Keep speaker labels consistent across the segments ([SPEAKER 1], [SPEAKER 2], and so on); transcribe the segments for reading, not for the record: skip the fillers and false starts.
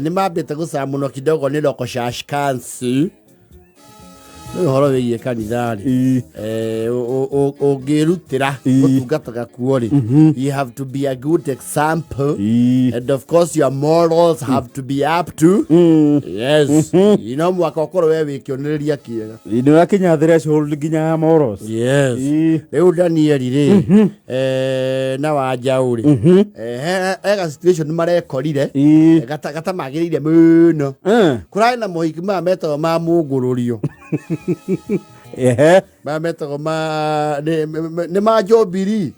[SPEAKER 1] ni mambite gucamuno kidogo ni loko shashkansi no horo wiye kanithari ogirutira gutungataga kuori you have to be a good example and of course your morals have to be up to yes you know mwaka okoro we wikionereria kiega
[SPEAKER 2] ino yakinya threshold ginya morals
[SPEAKER 1] yes reu Danieli ri na wajauri ega situation marekorire gata magirire muno kurai na mohiki ma meto ma mugururio metago ma ne majobiri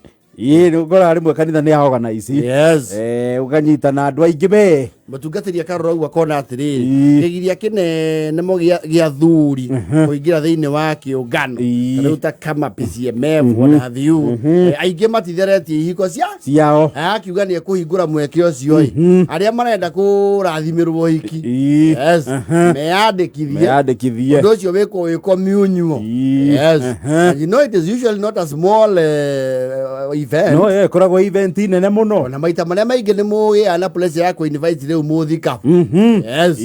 [SPEAKER 2] ngora rimwe kanitha ni organize
[SPEAKER 1] yes
[SPEAKER 2] ukanyita na andu aingi be
[SPEAKER 1] mutungatĩria karoro akona atĩrĩrĩ kĩgiria kĩnene mo gĩa thuri kũingĩra thĩinĩ wa kĩũngano rĩu ta kama PCMF ona thiu aingĩ matitheretie ihiko ciao akiuga nĩ ekũhingũra mweke ũcio arĩa marenda kũrathimirwo hiki yes meyandĩkithie ũndũ ũcio wĩkwo miunyuo yes and you know it is usually not a small event
[SPEAKER 2] no koragwo event nene muno
[SPEAKER 1] na maita marĩa maingĩ nĩ mũgĩa na place ya kũ-invite muthika yes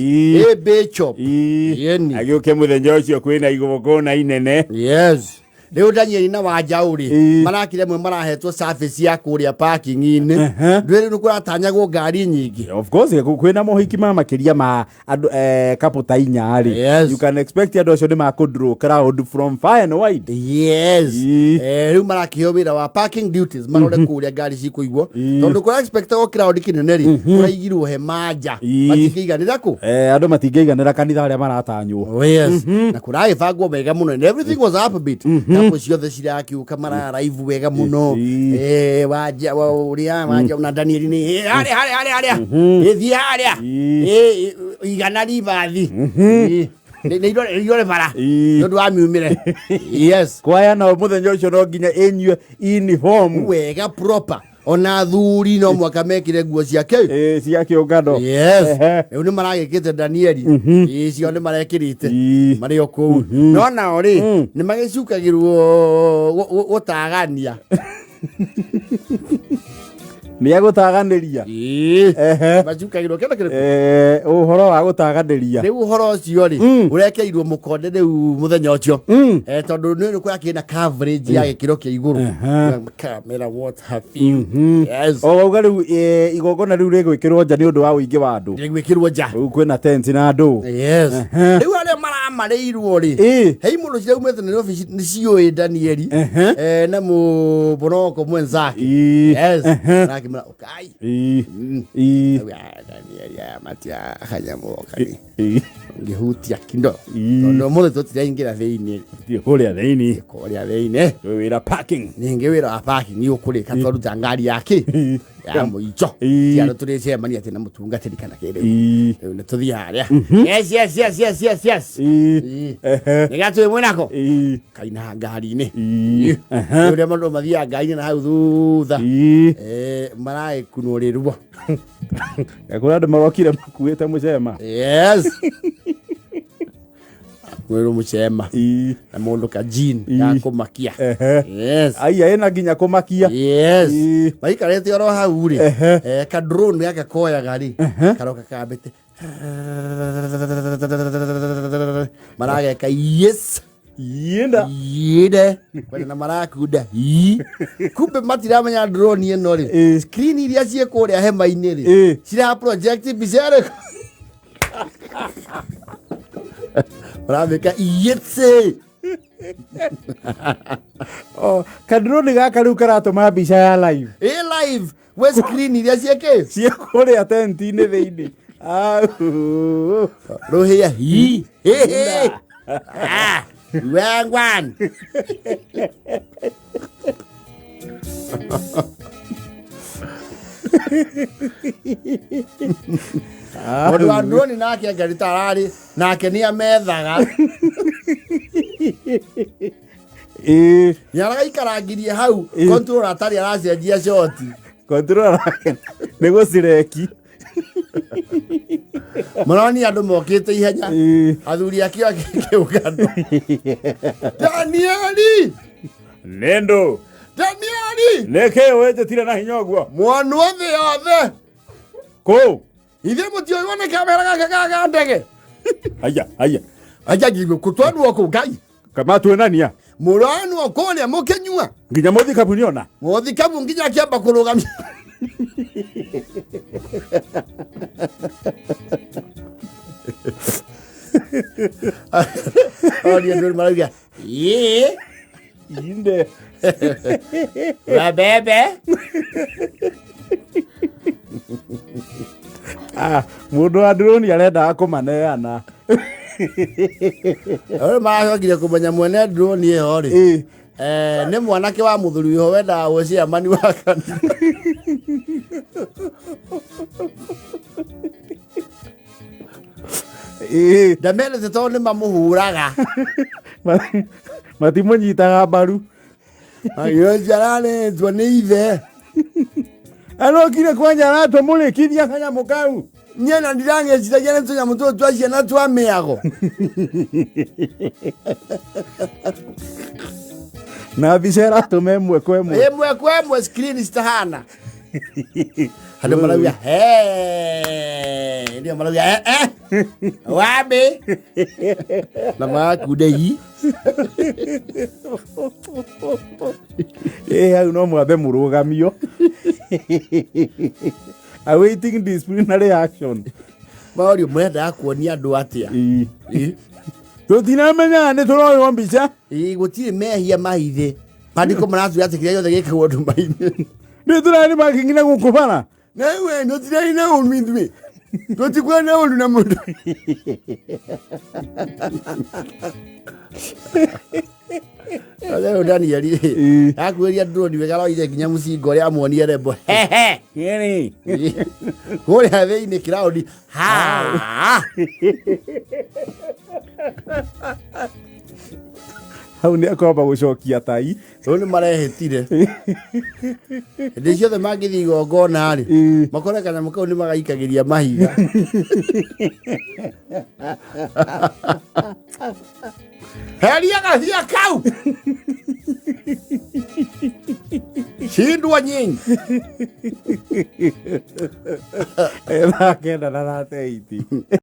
[SPEAKER 1] bishop
[SPEAKER 2] yeni agĩũke mũthenya ũcio kwĩna igongona inene
[SPEAKER 1] yes rĩu Danieli na wajauri marakire mwe marahetwo service ya kũrĩa parking inĩ ndwĩrĩ nĩkũratanyagwo ngari nyingĩ
[SPEAKER 2] of course kwĩna mohiki ma makĩria ma andũ couple ta inya you can expect andũ acio nĩ makũdraw crowd from far and wide
[SPEAKER 1] yes rĩu marakĩheo wĩra wa parking duties marore kũrĩa ngari cikũigwo tondũ kũra expectagwo crowd kĩnene rĩ kũraigirwo hema nja matingĩiganĩra kũ
[SPEAKER 2] andũ matingĩiganĩra kanitha arĩa maratanywo
[SPEAKER 1] yes na kũragĩbangwo wega mũno and everything was upbeat hapo ciothe cirakiuka mararaivu wega muno waja waja una Danieli ni haria ithia haria igana ribathi nĩirore bara nĩũndũ wa miumire yes
[SPEAKER 2] kwaya na mũthenya ũcio no nginya enyue uniform
[SPEAKER 1] wega proper ona thuri no mwaka mekire nguo ciake
[SPEAKER 2] cia kĩũngano
[SPEAKER 1] yes rĩu nĩ maragĩkĩte Danieli icio nĩ marekĩrĩte marĩ o kũu no nao rĩ nĩ magĩcukagĩrwo gũtagania
[SPEAKER 2] nĩ agũtaganĩria
[SPEAKER 1] macukagĩrwo kĩndũ kĩrĩkũ
[SPEAKER 2] ũhoro wa gũtaganĩria
[SPEAKER 1] rĩu ũhoro ũcio rĩ ũrekeirwo mũkonde rĩu mũthenya ũcio tondũ nĩ kũrakĩrĩ na coverage ya gĩkĩro kĩa igũrũ camera what have you yes
[SPEAKER 2] uga rĩu igongona rĩu rĩgwĩkĩrwo nja nĩ ũndũ wa ũingĩ wa andũ
[SPEAKER 1] rĩgwĩkĩrwo nja
[SPEAKER 2] rĩu kwĩna tent na andũ
[SPEAKER 1] yes rĩu arĩa maramarĩirwo rĩ hei mũndũ ciraumĩte nĩ obici nĩ ciũĩ Danieli na mũboroko mwenzake yes mara ukai Danieli ya matia hanya mokani ngihutia kindo ndo mole totira ingira thĩinĩ
[SPEAKER 2] kũrĩa thĩinĩ wĩra parking
[SPEAKER 1] ninge wĩra wa parking ni ũkũrĩ katwaruta ngari yake ya mũico tiano tũrĩcemania atĩ na mũtungatĩri kana kĩrĩu rĩu nĩ tũthiĩ harĩa yes nĩgatwĩ mwĩnako kaina ngari-inĩ ũrĩa mũndũ mathiaga ngari-inĩ na hau thutha maragĩkunũrĩrwo
[SPEAKER 2] kũrĩ andũ magokire makuĩte mũcema
[SPEAKER 1] yes kwero muchema na mundu ka jin ya kumakia yes
[SPEAKER 2] aya ena ginya kumakia
[SPEAKER 1] yes maikarete oro hau ri ka drone yake koya gari karoka kabete marage ka yes yenda kwenda na marakuda kumbe matiramenya drone ino ri screen iria cie kuria hema-inĩ ri cira project bizarre Braveka yetse
[SPEAKER 2] kadroni gaka riu karatũma mbica ya live
[SPEAKER 1] live we screen iria ciake
[SPEAKER 2] cia kũrĩa tent-inĩ thĩinĩ
[SPEAKER 1] rohia wangwan Mũndũ wa drone nake ngari tarari nake nĩ amethaga yaraga ikarangirie hau control atari aracenjia shot
[SPEAKER 2] control nĩ gũcireki
[SPEAKER 1] Marani andũ mokĩte ihenya athuri akio akĩũngano Danieli
[SPEAKER 2] Nendo
[SPEAKER 1] Danieli
[SPEAKER 2] neke weje tira na hinya guo
[SPEAKER 1] mwana othe
[SPEAKER 2] ko
[SPEAKER 1] Ithe mutio yone kamera gaka ndege. Aya gigo kutwanu wako ngai.
[SPEAKER 2] Kama tuenania.
[SPEAKER 1] Murano okole makinyua.
[SPEAKER 2] Nginya mothi kabuniona.
[SPEAKER 1] Mothi kabu nginya kiamba kurugamio. Oria ndio maragia.
[SPEAKER 2] Inde.
[SPEAKER 1] Wa bebe.
[SPEAKER 2] Mundu wa drone arenda kumaneana.
[SPEAKER 1] Ore maagire kumenya mwene drone iyo ri. Ne mwanake wa muthuri ho wenda wocia mani wa kanitha. Ndamene teto ni mamuhuraga.
[SPEAKER 2] Matimunyitaga mbaru.
[SPEAKER 1] Ayo jarane twone ithe.
[SPEAKER 2] Kire kwanja nato mulikithia kanyamu kau.
[SPEAKER 1] Nyena ndirange citagene tunyamu tu twacia na twameago.
[SPEAKER 2] Na bicera tumemwe kwemwe.
[SPEAKER 1] Emwe kwemwe screen stahana. Hado malawia ndio malawia wabe na makudei
[SPEAKER 2] au no mwathe murugamio. Awaiting disciplinary action.
[SPEAKER 1] Mario mwenda kuonia andu atia.
[SPEAKER 2] Tutinamenya ni turoyo mbica.
[SPEAKER 1] Gutire mehia mahithe. Pandiko marazu yatikire yothe gike wondu maini.
[SPEAKER 2] Ni turani makingina gukubana.
[SPEAKER 1] Nawe no tirani na ulmindwe. Tutikwa na ulu na mundu. Ale Danieli. Akweria drone wegala ije kinya musingo ria amuonie rembo.
[SPEAKER 2] Yeni.
[SPEAKER 1] Ore have ini crowd. Ha.
[SPEAKER 2] Hau ni akoba gucokia tai.
[SPEAKER 1] One marehitire. Ndi ciothe magithi igongona ri. Makore kana makau ni magaikagiria mahiga. Heria gathia kau. Shindwa nyinyi.
[SPEAKER 2] Ela kenda na rateiti.